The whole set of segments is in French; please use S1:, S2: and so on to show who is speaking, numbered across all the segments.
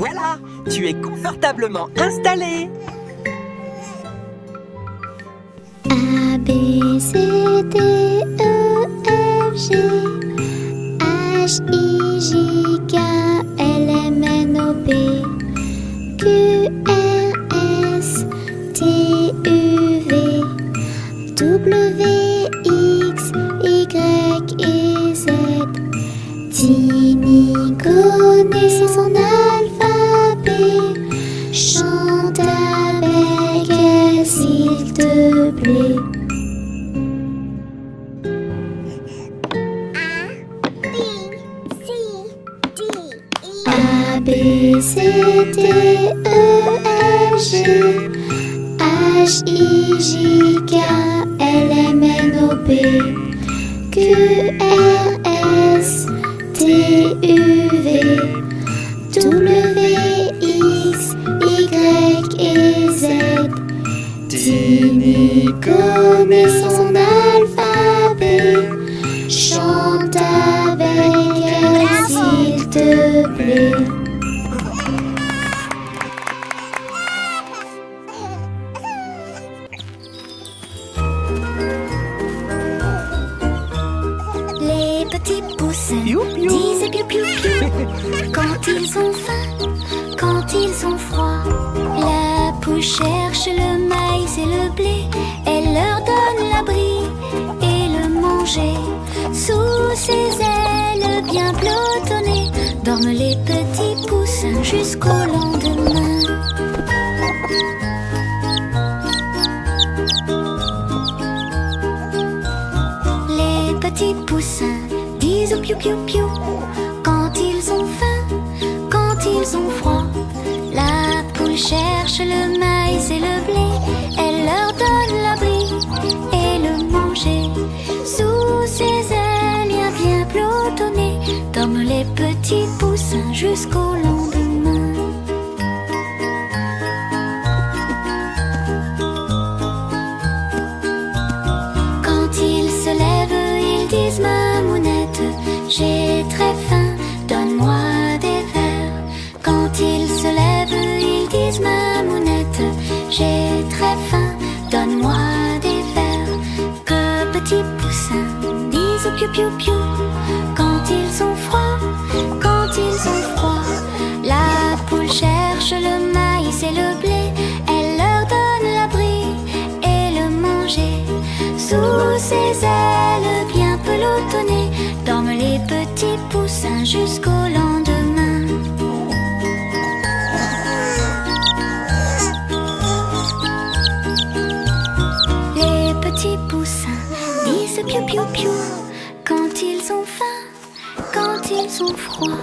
S1: Voilà, tu es confortablement installé.
S2: A, B, C, D, E, F, G H, I, J, K, L, M, N, O, P Q, R, S, T, U, V W, X, Y et Z. Tini connaît son alphabet. Chante avec elle s'il te plaît. A, B, C, D, E, F, G H, I, J, K, L, M, N, O, P Q, R, S, T, U, V W, X, Y et Z. Tini connaît son alphabet. Chante avec elle s'il te plaît. Les petits poussins
S1: Piou, piou.
S2: disent piou piou piou quand ils ont faim, quand ils ont froid. La poule cherche le maïs et le blé, elle leur donne l'abri et le manger. Sous ses ailes bien pelotonnées dorment les petits poussins jusqu'au lendemain. Les petits poussins disent piou piou piou quand ils ont faim, quand ils ont froid. La poule cherche le maïs et le blé, elle leur donne l'abri et le manger. Sous ses ailes bien pelotonnées dorment les petits poussins jusqu'au lendemain. Quand ils se lèvent, ils disent Mamounette, j'ai très faim, donne-moi des vers. Quand ils se lèvent, ils disent Mamounette, j'ai très faim, donne-moi des vers. Que petits poussins disent piou piou piou quand ils ont froid, quand ils ont froid. La poule cherche le maïs et le blé, elle leur donne l'abri et le manger. Sous ses ailes bien pelotonnées dorment les petits poussins jusqu'au lendemain. Les petits poussins disent piou piou piou quand ils ont faim, quand ils ont froid.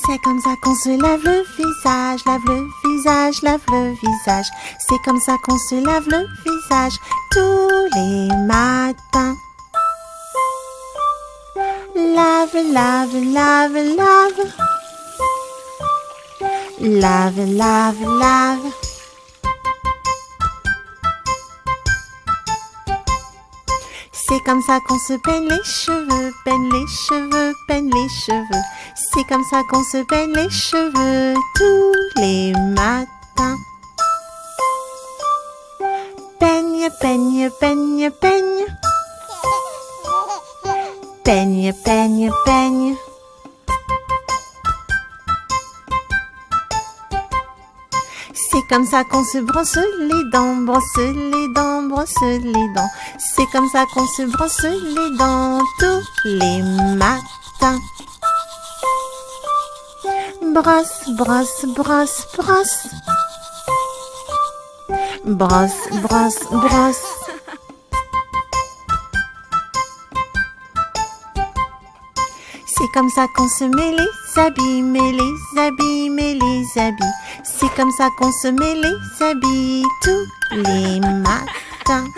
S3: C'est comme ça qu'on se lave le visage, lave le visage, lave le visage. C'est comme ça qu'on se lave le visage tous les matins. Lave, lave, lave, lave. Lave, lave, lave. C'est comme ça qu'on se peigne les cheveux, peigne les cheveux, peigne les cheveux. C'est comme ça qu'on se peigne les cheveux tous les matins. Peigne, peigne, peigne, peigne. Peigne, peigne, peigne. C'est comme ça qu'on se brosse les dents, brosse les dents, brosse les dents. C'est comme ça qu'on se brosse les dents tous les matins. Brosse, brosse, brosse, brosse. Brosse, brosse, brosse. C'est comme ça qu'on se met les habits, met les habits, met les habits. C'est comme ça qu'on se met les habits tous les matins.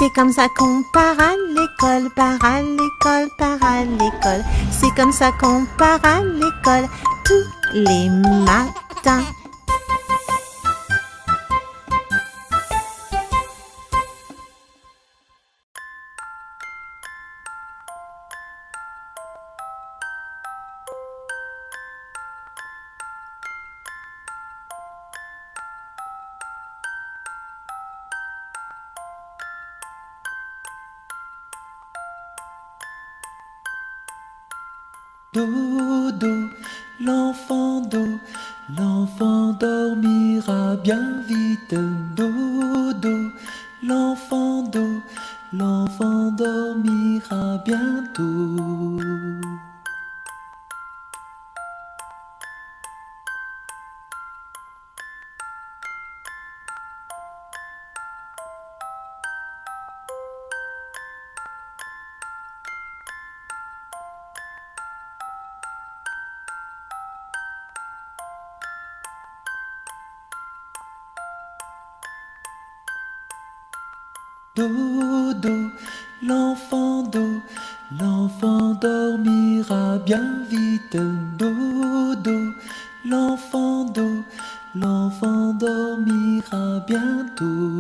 S3: C'est comme ça qu'on part à l'école, part à l'école, part à l'école. C'est comme ça qu'on part à l'école tous les matins.
S4: Dodo, l'enfant dormira bien vite. Dodo, l'enfant dormira bientôt. Dodo, l'enfant dormira bien vite. Dodo, l'enfant dormira bientôt.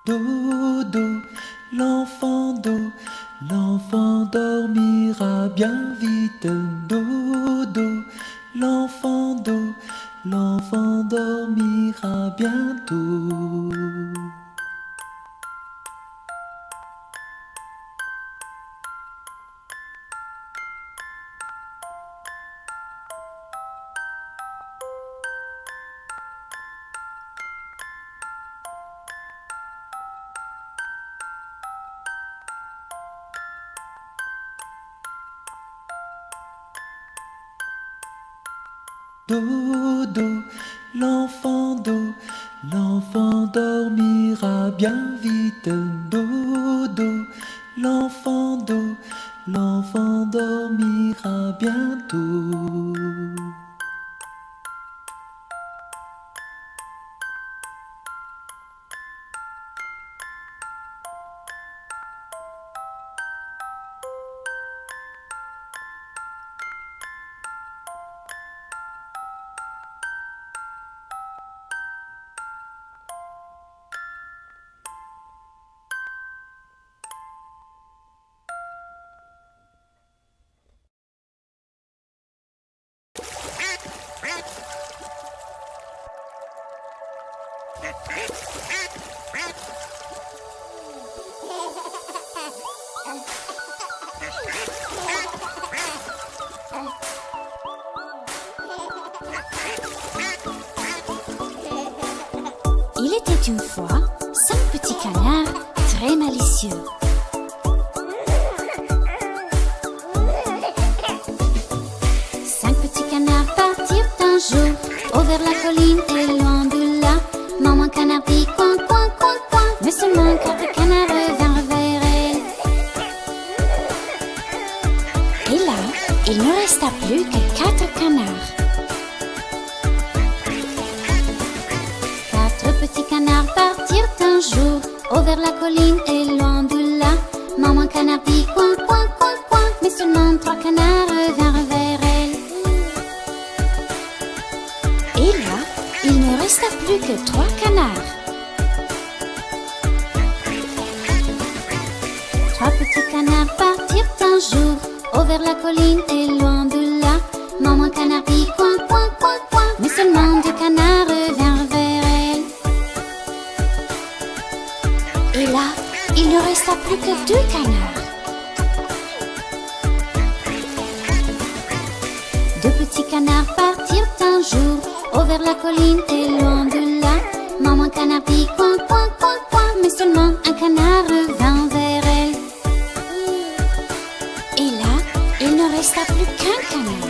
S4: Dodo, l'enfant dormira bien vite. Dodo, l'enfant dormira bientôt. Dodo, l'enfant dormira bien vite. Dodo, l'enfant dormira bientôt.
S2: Il était une fois 5 petits canards très malicieux. Cinq petits canards partirent un jour vers la colline et loin de là. Maman canard dit coin, coin, coin, coin, mais seulement 4 canards vinrent vers elle. Et là, il ne resta plus que 4 canards. 4 petits canards partirent un jour vers la colline et loin de là. Maman canard dit coin, coin, coin, coin, mais seulement 3 canards vinrent vers elle. Et là, il ne resta plus que 3 canards. 3 petits canards partirent un jour vers la colline et loin de là. Maman canard dit coin, coin, coin, coin, mais seulement 2 canards vinrent vers elle. Et là, il ne resta plus que 2 canards. 2 petits canards partirent un jour vers la colline et loin de là. Maman canard dit coin, coin, coin, coin, mais seulement 1 canard vint vers elle. Et là, il ne resta plus qu'un canard.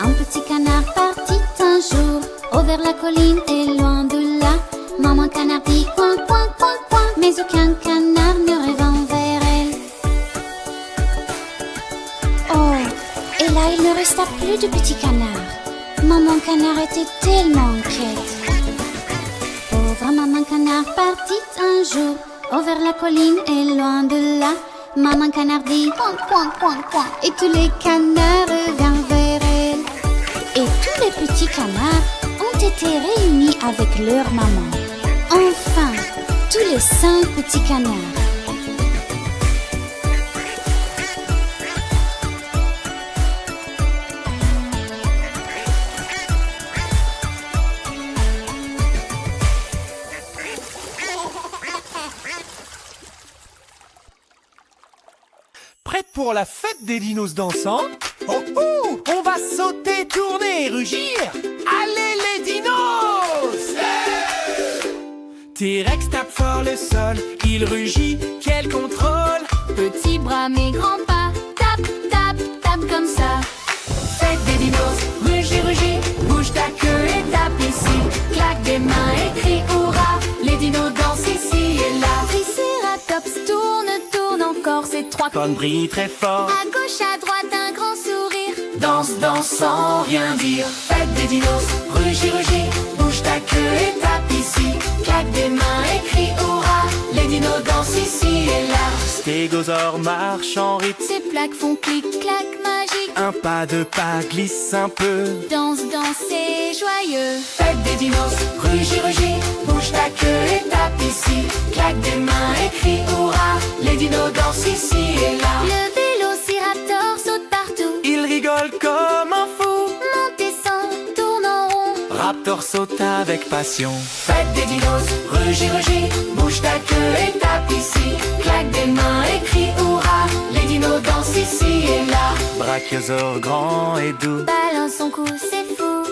S2: Un petit canard partit un jour vers la colline et loin de là. Maman canard dit coin, coin, coin, coin, mais aucun canard ne revint vers elle. Oh, et là il ne resta plus de petits canards. Maman canard était tellement inquiète. Pauvre maman canard partit un jour vers la colline et loin de là. Maman canard dit coin, coin, coin, coin, et tous les canards revinrent vers elle. Et tous les petits canards ont été réunis avec leur maman. Enfin, tous les 5 petits canards.
S5: Prête pour la fête des dinos dansants? Oh oh! On va sauter, tourner et rugir! Allez les dinos! T-Rex tape fort le sol, il rugit, quel contrôle!
S2: Petits bras mais grands pas, tape, tape, tape comme ça.
S5: Fête des dinos, rugis, rugis, bouge ta queue et tape ici. Claque des mains et crie hurrah, les dinos dansent ici et là.
S2: Triceratops tourne, tourne encore ses 3
S5: Cornes brillent très fort,
S2: à gauche, à droite, un grand sourire.
S5: danse, danse sans rien dire. Fête des dinos, rugis, rugis, bouge ta queue et tape ici. Claque des mains et crie hurrah, les dinos dansent ici et là. Stégosaure marche en rythme,
S2: Ses plaques font clic, clac, magique.
S5: un pas de pas glisse un peu.
S2: Danse, danse, c'est joyeux.
S5: Fête des dinos, rugis, rugis, bouge ta queue et tape ici. Claque des mains et crie hurrah, les dinos dansent ici et là.
S2: Le vélociraptor saute partout.
S5: Il rigole comme un fou,
S2: Monte, descend, tourne en rond.
S5: Raptor saute avec passion. Fête des dinos, rugis, rugis, bouge ta queue et tape ici. Claque des mains et crie hurrah, les dinos dansent ici et là. Brachiosaure grand et doux,
S2: Balance son cou, c'est fou.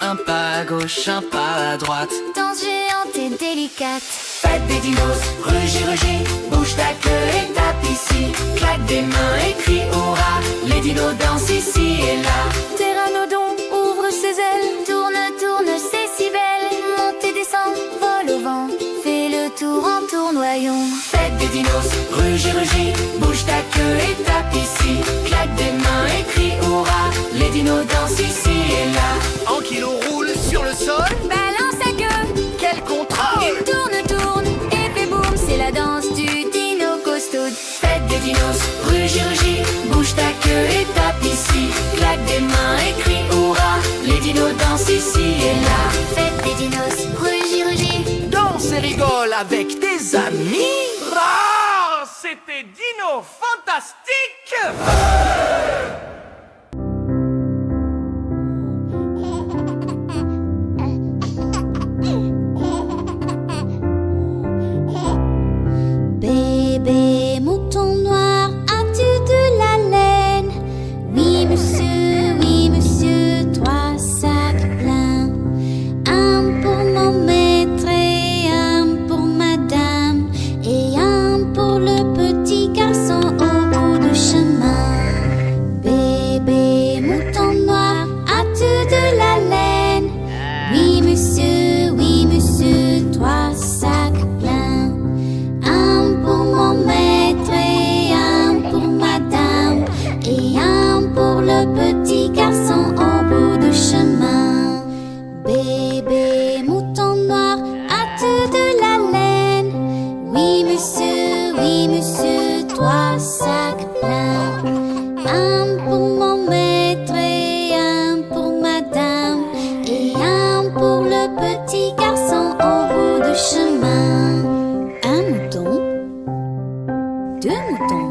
S5: un pas à gauche, un pas à droite.
S2: Danse géante et délicate.
S5: Fête des dinos, rugis, rugis, bouge ta queue et tape ici. Claque des mains et crie hurrah, les dinos dansent ici et là.
S2: Pteranodon ouvre ses ailes. Tourne, tourne, c'est si belle. Monte et descend, vole au vent. Fais le tour en tournoyant.
S5: Fête des dinos, rugis, rugis, bouge ta queue et tape ici. Claque des mains et crie hurrah, les dinos dansent ici et là. Ankylo roule sur le sol,
S2: Balance sa queue.
S5: quel contrôle!
S2: Il tourne, tourne et fait boum. C'est la danse du dino costaud.
S5: Fête des dinos, rugis, rugis, bouge ta queue et tape ici. Claque des mains et crie hurrah, les dinos dansent ici et là.
S2: Fête des dinos, rugis, rugis.
S5: Danse et rigole avec tes amis. Ah, c'était Dino Fantastique!
S2: Bébé mouton noir, as-tu de la laine? Oui monsieur, 3 sacs pleins. Un pour mon maître et un pour madame, et un pour le petit garçon au bout du chemin. Bébé mouton noir, as-tu de la laine? Oui monsieur, 3 sacs pleins. Un pour mon maître et un pour madame, et un pour le petit garçon au bout du chemin. Bébé mouton noir, as-tu de la laine? Oui monsieur, 3 sacs pleins. Un pour mon maître et un pour madame, et un pour le petit garçon au bout du chemin. Un mouton, 2 moutons,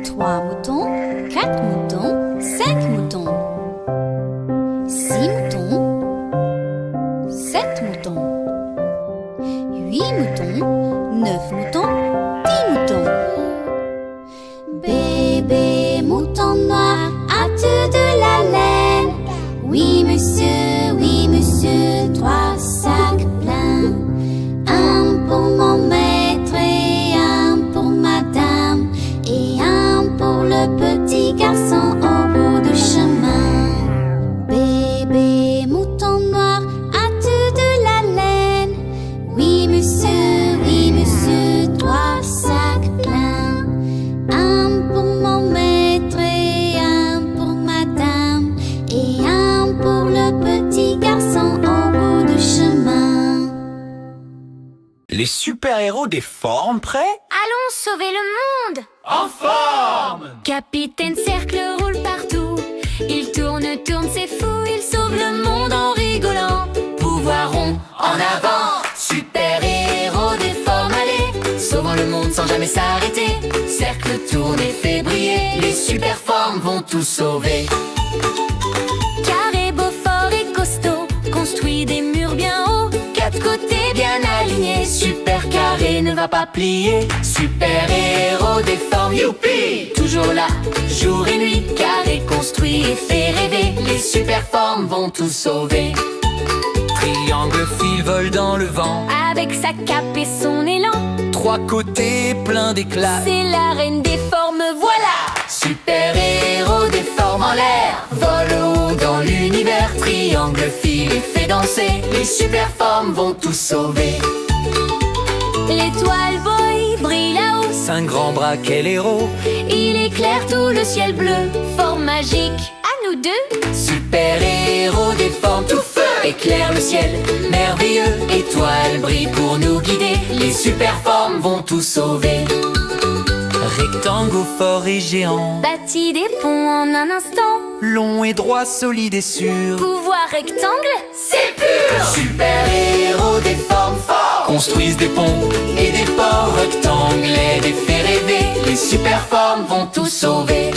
S2: 3 moutons, 4 moutons, 5 moutons, 6 moutons, 7 moutons, 8 moutons, 9 moutons, 10 moutons. Bébé mouton noir, as-tu de la laine? Oui monsieur, 3 sacs pleins. Un pour mon maître et
S1: Les super-héros des formes prêts?
S2: Allons sauver le monde!
S5: En forme!
S2: Capitaine Cercle roule partout. Il tourne, c'est fou. Il sauve le monde en rigolant.
S5: Pouvoir rond, en avant! Super-héros des formes, allez! Sauvons le monde sans jamais s'arrêter. Cercle tourne et fait briller. Les super-formes vont tout sauver.
S2: Carré, beau, fort et costaud. Construit des murs bien hauts.
S5: Quatre côtés bien alignés. Super carré ne va pas plier. Super-héros des formes, youpi! Toujours là, jour et nuit. Carré construit et fait rêver. Les super-formes vont tout sauver.
S1: Triangle fil vole dans le vent.
S2: Avec sa cape et son élan.
S1: Trois côtés pleins d'éclat.
S2: C'est la reine des formes, voilà!
S5: Super-héros des formes en l'air. Vole haut dans l'univers. Triangle fil et fait danser. Les super-formes vont tout sauver.
S2: L'étoile boy brille là-haut.
S1: Cinq grands bras, quel héros!
S2: Il éclaire tout le ciel bleu. Forme magique, à nous deux.
S5: Super-héros des formes, tout feu éclaire le ciel, merveilleux. Étoile brille pour nous guider. Les super-formes vont tout sauver.
S1: Rectangle fort et géant.
S2: Bâtit des ponts en un instant.
S1: Long et droit, solide et sûr.
S2: Pouvoir rectangle,
S5: C'est pur! Super-héros des formes forts construisent des ponts et des ports. Rectangles et des fait rêver. Les super-formes vont tout sauver.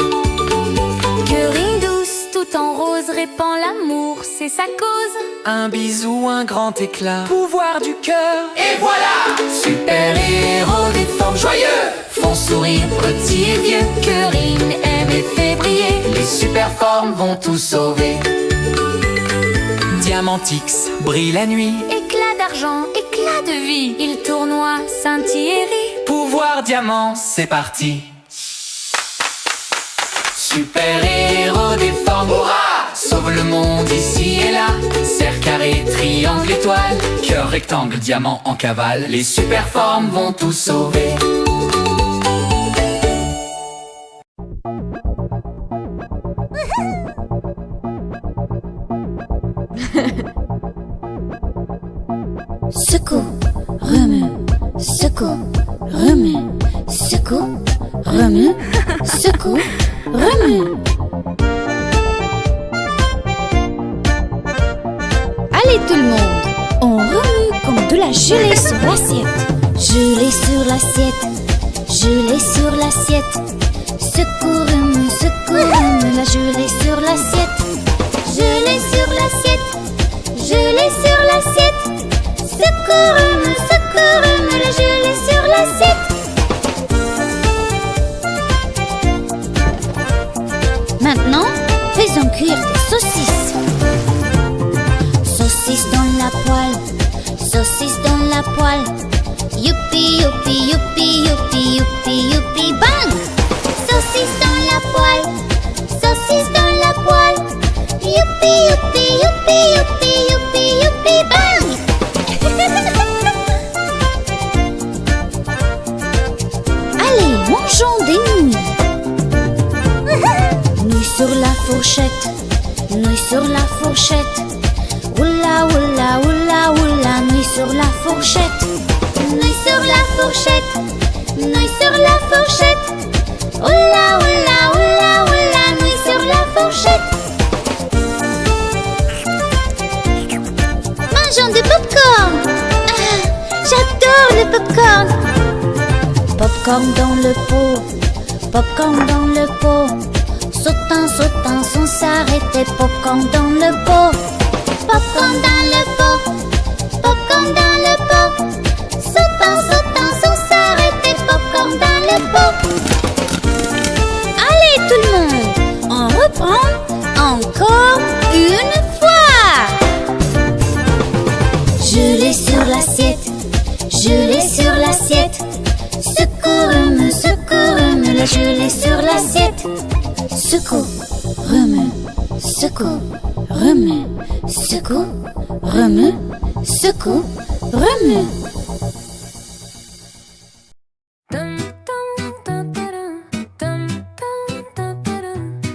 S2: cœurine douce, tout en rose, répand l'amour, c'est sa cause.
S1: Un bisou, un grand éclat. Pouvoir du cœur.
S5: Et voilà! Super-héros des formes joyeux font sourire petits et vieux. Cœurine aime et fait briller. Les super-formes vont tout sauver.
S1: Diamantix brille la nuit.
S2: Éclat d'argent, éclat de vie, il tournoie, scintille et rit.
S1: Pouvoir diamant, c'est parti.
S5: Super-héros des formes, hurrah! Sauve le monde ici et là. Cercle, carré, triangle, étoile. Cœur, rectangle, diamant en cavale. Les super-formes vont tout sauver.
S2: Secoue, remue, secoue, remue, secoue, remue, secoue, remue. Allez tout le monde, on remue comme de la gelée sur l'assiette. Gelée sur l'assiette, gelée sur l'assiette. Secoue, remue, la gelée sur l'assiette. Gelée sur l'assiette, gelée sur l'assiette. Secoue, remue, la gelée sur l'assiette. Maintenant, faisons cuire des saucisses. Saucisse dans la poêle, saucisse dans la poêle. Youpi, youpi, youpi, youpi, youpi, youpi, bang! Saucisse dans la poêle, saucisse dans la poêle. Youpi, youpi, youpi, youpi, youpi, youpi, bang! Allez, mangeons des nouilles. Nouilles sur la fourchette, nouilles sur la fourchette. Oula, oula, oula, oula, nouilles sur la fourchette. Nouilles sur la fourchette, nouilles sur la fourchette. Oula, oula, oula, oula, nouilles sur la fourchette. Mangeons du popcorn. Ah, j'adore le popcorn. Popcorn dans le pot, popcorn dans le pot. Sautant, sautant sans s'arrêter, popcorn dans le pot. Popcorn dans le pot, popcorn dans le pot. Sautant, sautant sans s'arrêter, popcorn dans le pot. Allez tout le monde, on reprend encore une fois. Gelée sur l'assiette, gelée sur l'assiette. Secoue, la gelée sur l'assiette. Secoue, remue, secoue, remue, secoue, remue, secoue, remue.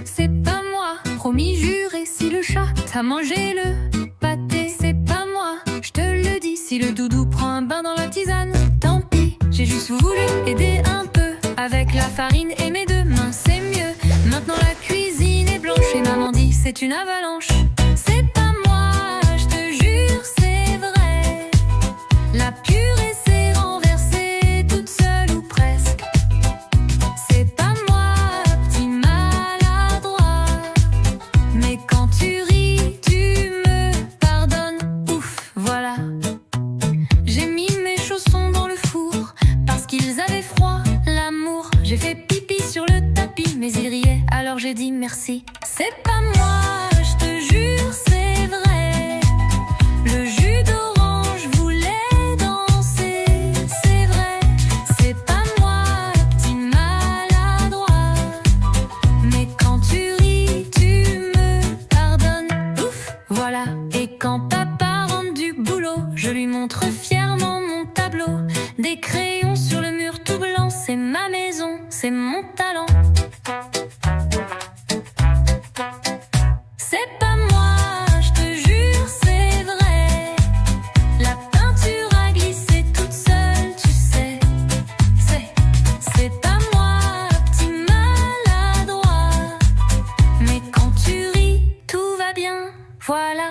S6: C'est pas moi, promis juré, si le chat t'a mangé le pâté. C'est pas moi, je te le dis, si le doudou prend un bain dans la tisane. Tant pis, j'ai juste voulu aider un peu. Avec la farine et mes deux mains, c'est mieux. Maintenant la cuisine est blanche et maman dit c'est une avalanche. C'est pas moi, je te jure, c'est vrai. La purée s'est renversée toute seule ou presque. C'est pas moi, petit maladroit. Mais quand tu ris, tu me pardonnes. Ouf, voilà. J'ai mis mes chaussons dans le four parce qu'ils avaient froid, l'amour. J'ai fait pipi sur le tapis, mais ils riaient, alors j'ai dit merci. C'est pas moi, je te jure, c'est vrai. Le jus d'orange voulait danser, c'est vrai. C'est pas moi, petit maladroit. Mais quand tu ris, tu me pardonnes. Ouf, voilà. Et quand papa rentre du boulot, je lui montre fièrement mon tableau. Des crayons sur le mur tout blanc, c'est ma maison, c'est mon talent. C'est pas moi, je te jure, c'est vrai. La peinture a glissé toute seule, tu sais. C'est pas moi, petit maladroit. Mais quand tu ris, tout va bien, voilà.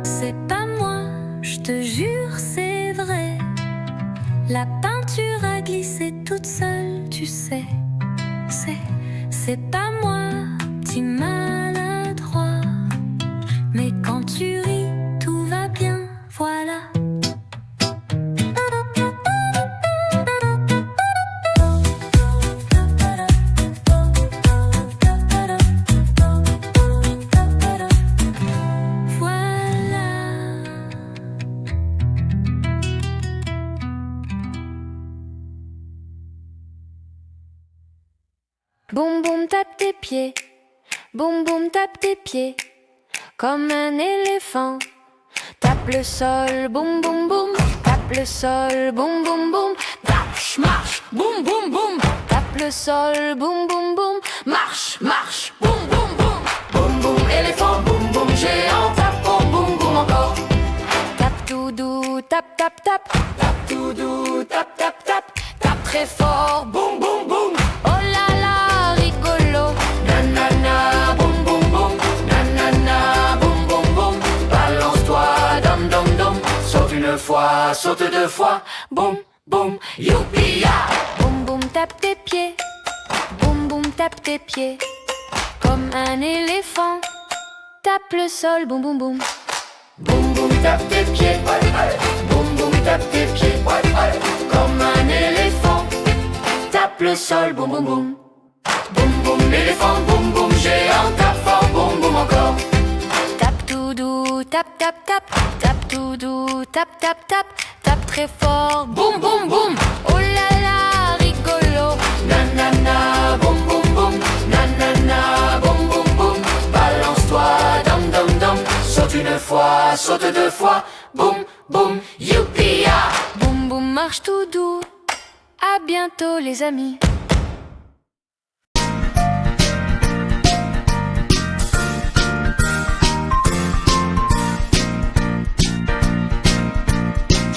S6: C'est pas moi, je te jure, c'est vrai. La peinture a glissé toute seule, tu sais. C'est pas moi, petit maladroit. Mais quand tu ris, tout va bien, voilà.
S7: Boum boum tape tes pieds, boum boum tape tes pieds, comme un éléphant. Tape le sol, boum boum boum, tape le sol, boum boum boum. Marche, marche, boum boum boum. Tape le sol, boum boum boum. Marche, marche, boum boum boum. Boum boum éléphant, boum boum géant. Tape, boum boum boum encore. Tape tout doux, tape tape tape. Tape tout doux, tape tape tape. Tape très fort, boum boum boum. Oh là là, rigolo. Nanana, boum boum boum. Nanana, boum boum boum. Balance-toi, dom dom dom. Saute une fois, saute deux fois. Boum boum, youpi-ya. Boum boum, tape tes pieds. Boum boum, tape tes pieds. Comme un éléphant. Tape le sol, boum boum boum. Boum boum, tape tes pieds. Boum boum, tape tes pieds. Comme un éléphant. Tape le sol, boum boum boum. Boum boum, éléphant, boum boum géant. Tape fort, boum boum encore. Tape tout doux, tape tape tape. Tape tout doux, tape tape tape. Tape très fort, boum boum boum. Oh là là, rigolo. Nanana, boum boum boum. Nanana, boum boum boum. Balance-toi, dom dom dom. Saute une fois, saute deux fois. Boum boum, youpi-ya. Boum boum, marche tout doux. À bientôt les amis.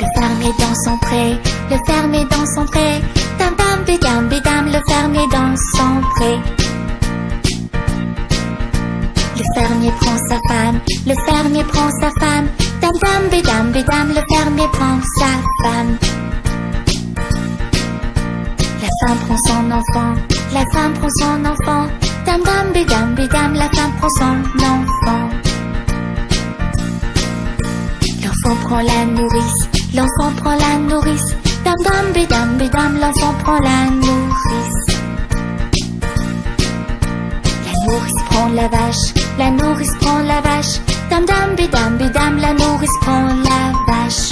S2: Le fermier dans son pré, le fermier dans son pré. Dam dam bidam bidam, le fermier dans son pré. Le fermier prend sa femme, le fermier prend sa femme. Dam dam bidam bidam, le fermier prend sa femme. La femme prend son enfant, la femme prend son enfant. Dam dam bidam bidam, la femme prend son enfant. L'enfant prend la nourrice, l'enfant prend la nourrice. Dam dam bidam bidam, l'enfant prend la nourrice. La nourrice prend la vache, la nourrice prend la vache. Dam dam bidam bidam, la nourrice prend la vache.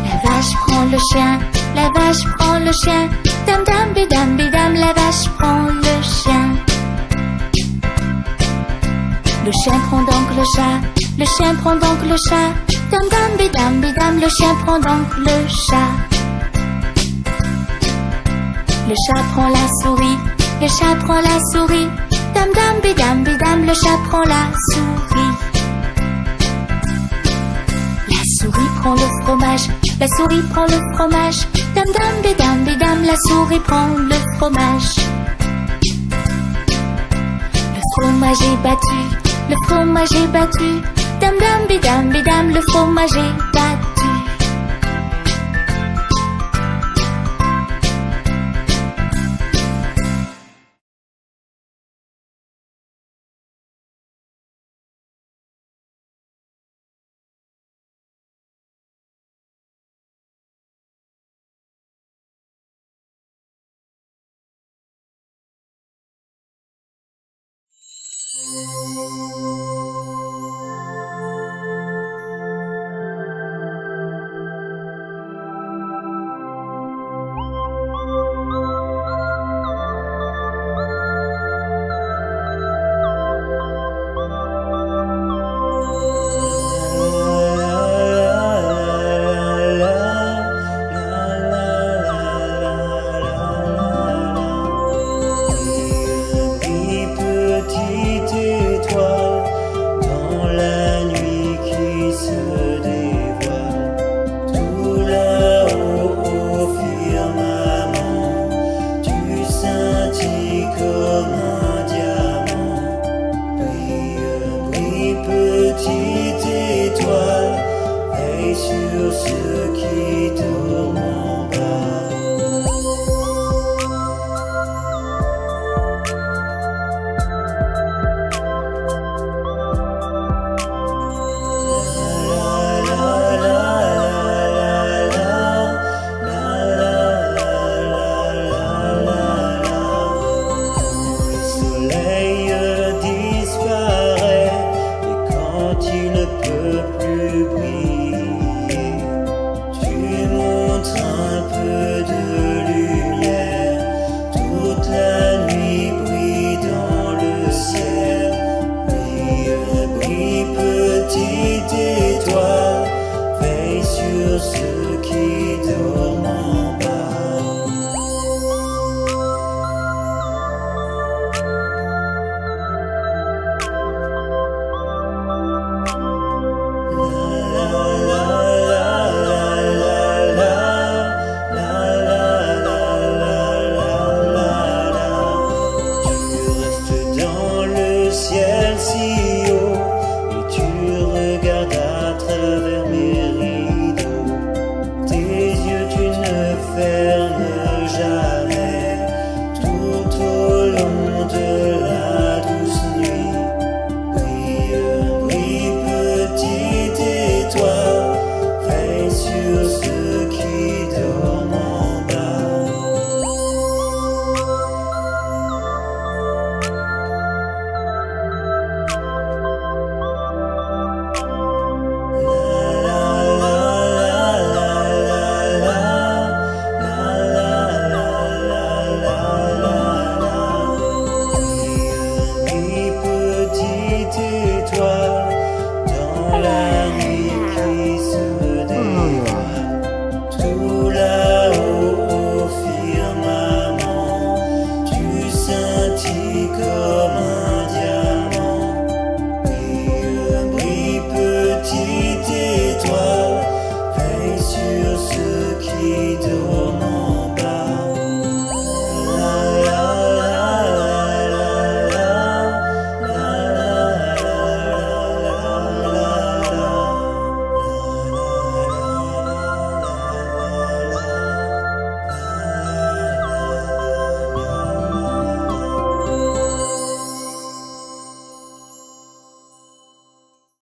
S2: La vache prend le chien, la vache prend le chien. Dam dam bidam bidam, la vache prend le chien. Le chien prend donc le chat, Le chien prend donc le chat. Dam dam bidam bidam, le chien prend donc le chat. Le chat prend la souris, le chat prend la souris. Dam dam bidam bidam, le chat prend la souris. La souris prend le fromage, la souris prend le fromage. Dam dam bidam bidam, la souris prend le fromage. Le fromage est battu, le fromage est battu. Dam dam bidam bidam, le fromage est battu.